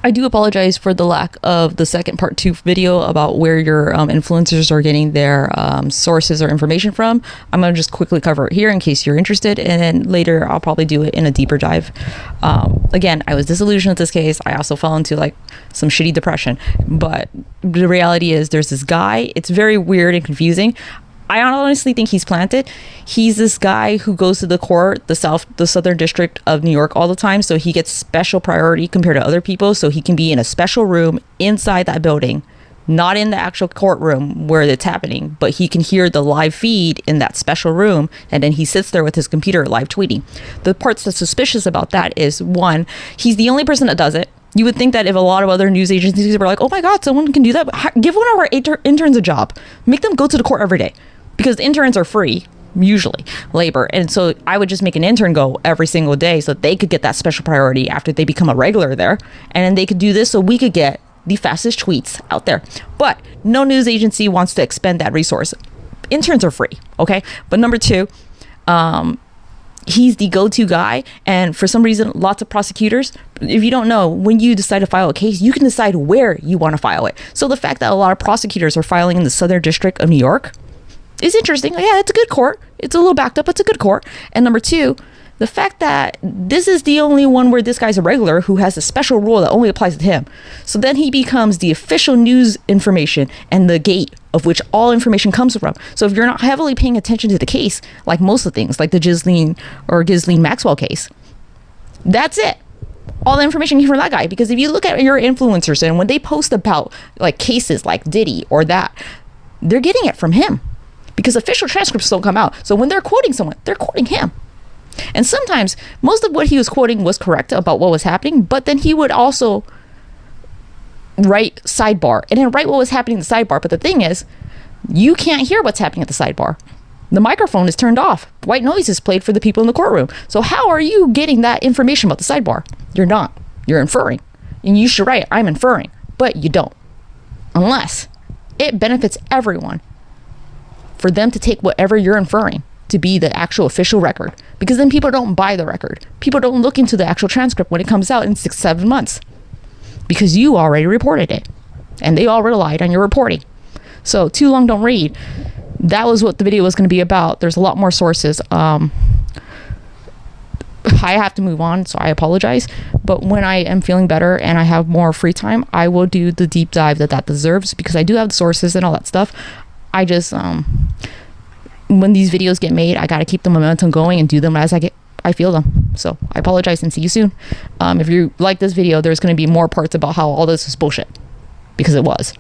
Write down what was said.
I do apologize for the lack of the second part 2 video about where your influencers are getting their sources or information from. I'm going to just quickly cover it here in case you're interested, and then later I'll probably do it in a deeper dive. Again, I was disillusioned with this case. I also fell into like some shitty depression, but the reality is there's this guy. It's very weird and confusing. I honestly think he's planted. He's this guy who goes to the court, the Southern District of New York all the time. So he gets special priority compared to other people. So he can be in a special room inside that building, not in the actual courtroom where it's happening, but he can hear the live feed in that special room. And then he sits there with his computer live tweeting. The parts that's suspicious about that is, one, he's the only person that does it. You would think that if a lot of other news agencies were like, oh my God, someone can do that. Give one of our interns a job. Make them go to the court every day. Because interns are free, usually, labor. And so I would just make an intern go every single day so that they could get that special priority after they become a regular there. And then they could do this so we could get the fastest tweets out there. But no news agency wants to expend that resource. Interns are free, okay? But number two, he's the go-to guy. And for some reason, lots of prosecutors, if you don't know, when you decide to file a case, you can decide where you want to file it. So the fact that a lot of prosecutors are filing in the Southern District of New York is interesting. Yeah, it's a good court. It's a little backed up. It's a good court. And number two, the fact that this is the only one where this guy's a regular who has a special rule that only applies to him. So then he becomes the official news information and the gate of which all information comes from. So if you're not heavily paying attention to the case, like most of the things, like the Ghislaine Maxwell case, that's it. All the information came from that guy. Because if you look at your influencers and when they post about like cases like Diddy or that, they're getting it from him. Because official transcripts don't come out. So when they're quoting someone, they're quoting him. And sometimes most of what he was quoting was correct about what was happening, but then he would also write sidebar and then write what was happening in the sidebar. But the thing is, you can't hear what's happening at the sidebar. The microphone is turned off. White noise is played for the people in the courtroom. So how are you getting that information about the sidebar? You're not. You're inferring. And you should write, I'm inferring. But you don't. Unless it benefits everyone for them to take whatever you're inferring to be the actual official record. Because then people don't buy the record. People don't look into the actual transcript when it comes out in 6-7 months. Because you already reported it. And they all relied on your reporting. So too long don't read. That was what the video was going to be about. There's a lot more sources. I have to move on, so I apologize. But when I am feeling better and I have more free time, I will do the deep dive that deserves. Because I do have the sources and all that stuff. I just when these videos get made, I got to keep the momentum going and do them as I feel them. So I apologize and see you soon. If you like this video, there's going to be more parts about how all this is bullshit, because it was.